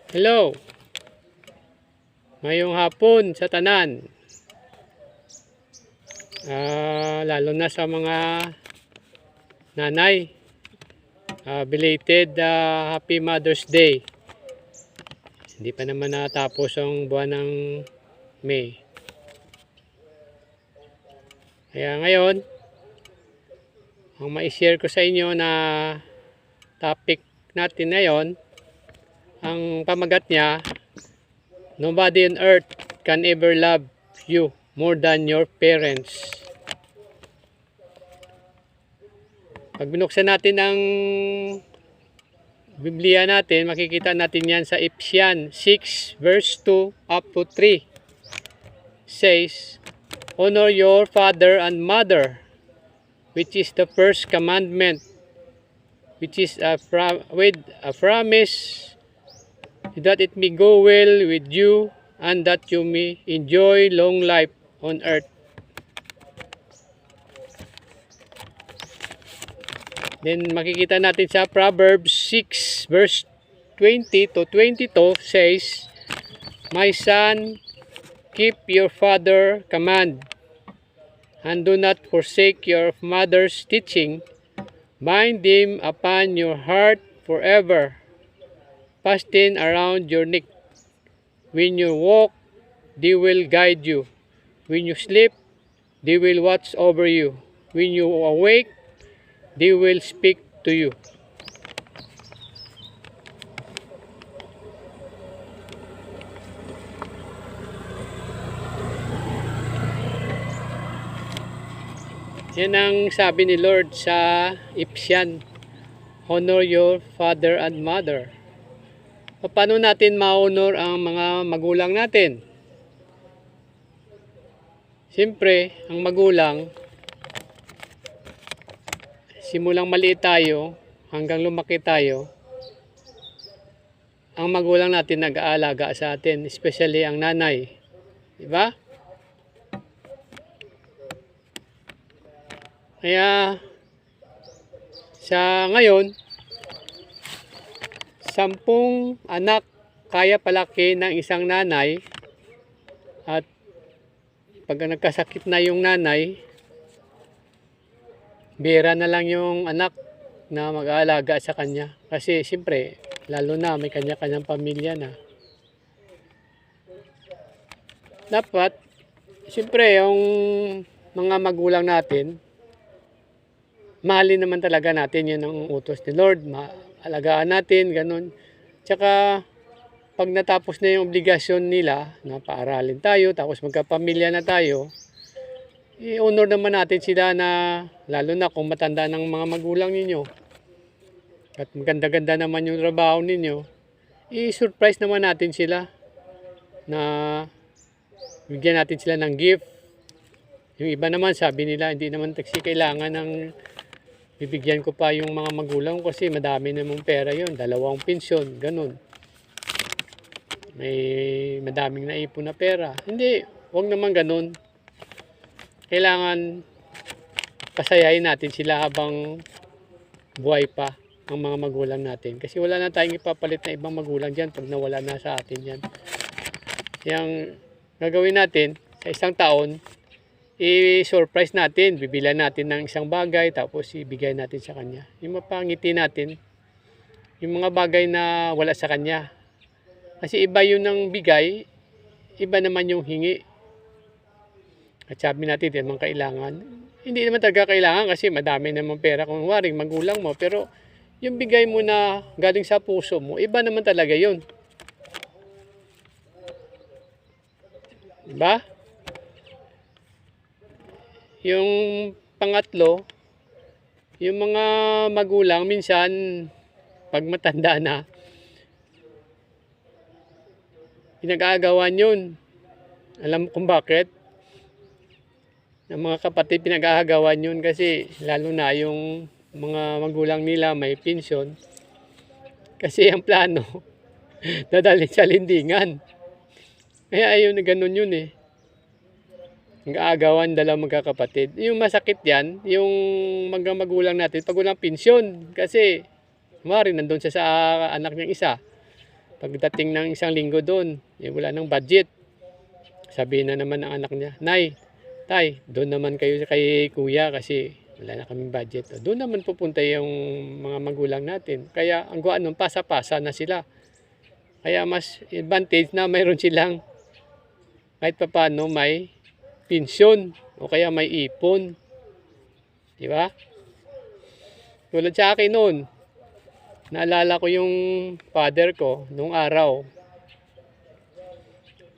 Hello, ngayong hapon sa tanan, lalo na sa mga nanay, belated Happy Mother's Day. Hindi pa naman natapos ang buwan ng May. Kaya ngayon, ang ma-share ko sa inyo na topic natin ngayon, ang pamagat niya, nobody on earth can ever love you more than your parents. Pag binuksan natin ang Biblia natin, makikita natin yan sa Ephesians 6 verse 2 up to 3. Says, honor your father and mother, which is the first commandment, which is with a promise that it may go well with you and that you may enjoy long life on earth. Then makikita natin sa Proverbs 6 verse 20 to 22 says, my son, keep your father's command and do not forsake your mother's teaching. Bind them upon your heart forever, fasten around your neck. When you walk, they will guide you. When you sleep, they will watch over you. When you awake, they will speak to you. Yan ang sabi ni Lord sa Ephesians, honor your father and mother. Paano natin ma-honor ang mga magulang natin? Siyempre, ang magulang, simulang maliit tayo hanggang lumaki tayo, ang magulang natin nag-aalaga sa atin, especially ang nanay. Diba? Kaya sa ngayon, 10 anak kaya palaki ng isang nanay, at pag nagkasakit na yung nanay, bira na lang yung anak na mag-aalaga sa kanya. Kasi siyempre, lalo na may kanya-kanyang pamilya na. Dapat, siyempre, yung mga magulang natin, mahalin naman talaga natin, yun ang utos ni Lord. Alagaan natin, ganun. Tsaka, pag natapos na yung obligasyon nila, na paaralin tayo, tapos magkapamilya na tayo, i-honor naman natin sila na, lalo na kung matanda ng mga magulang ninyo, at maganda-ganda naman yung trabaho ninyo, i-surprise naman natin sila, na bigyan natin sila ng gift. Yung iba naman, sabi nila, hindi naman taksi kailangan ng bibigyan ko pa yung mga magulang ko kasi madami namang pera yun, 2 pensyon, ganun. May madaming naipon na pera. Hindi, wag naman ganun. Kailangan pasayahin natin sila habang buhay pa ang mga magulang natin. Kasi wala na tayong ipapalit na ibang magulang dyan pag nawala na sa atin yan. Yang gagawin natin sa isang taon, i-surprise natin, bibilan natin ng isang bagay, tapos ibigay natin sa kanya. Yung mapangiti natin, yung mga bagay na wala sa kanya. Kasi iba yun ng bigay, iba naman yung hingi. At sabi natin, di naman kailangan. Hindi naman talaga kailangan kasi madami naman pera kung waring magulang mo. Pero yung bigay mo na galing sa puso mo, iba naman talaga yun. Diba? Yung pangatlo, yung mga magulang minsan pag matanda na, pinag-aagawan yun. Alam mo kung bakit? Ang mga kapatid pinag-aagawan yun kasi lalo na yung mga magulang nila may pensyon. Kasi ang plano, dadalhin sa lindingan. Kaya ayun na ganun yun eh. Nag-aagawan 2 magkakapatid. Yung masakit yan, yung mga magulang natin, pag walang pensyon. Kasi, mari nandun siya sa anak niyang isa. Pagdating ng isang linggo doon, wala nang budget. Sabihin na naman ng anak niya, Nay, Tay, doon naman kayo kay kuya kasi wala na kaming budget. Doon naman pupunta yung mga magulang natin. Kaya ang guan nun, pasa-pasa na sila. Kaya mas advantage na mayroon silang kahit papaano may pensyon o kaya may ipon. Di ba? Tulad sa akin noon, naalala ko yung father ko nung araw.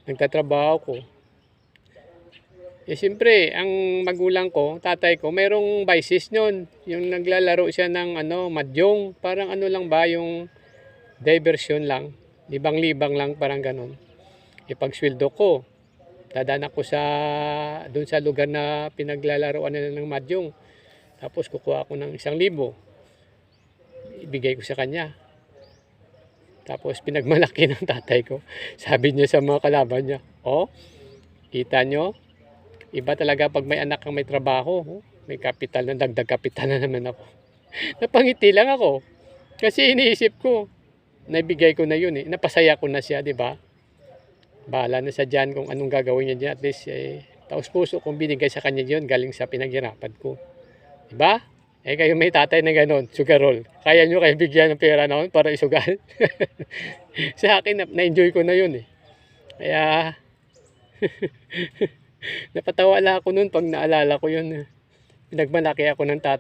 Nagtatrabaho ko. Siyempre, ang magulang ko, tatay ko, merong vices nun. Yung naglalaro siya ng mahjong. Parang lang ba, yung diversion lang. Libang-libang lang, parang ganun. Pagsweldo ko, dadaan ako doon sa lugar na pinaglalaroan nila ng mahjong. Tapos kukuha ako ng 1,000. Ibigay ko sa kanya. Tapos pinagmalaki ng tatay ko. Sabi niya sa mga kalaban niya, kita nyo? Iba talaga pag may anak kang may trabaho. May kapital na, dagdag kapital na naman ako. Napangiti lang ako. Kasi iniisip ko, naibigay ko na yun eh. Napasaya ko na siya, di ba? Bahala na sa dyan kung anong gagawin niya dyan. At least, taos puso kung binigay sa kanya yun, galing sa pinaghirapan ko. Di ba? Kayo may tatay na gano'n, sugarol. Kaya nyo kayo bigyan ng pera noon para isugal. Sa akin, na-enjoy ko na yun eh. Kaya, napatawa lang ako noon pag naalala ko yun. Pinagmalaki ako ng tatay ko.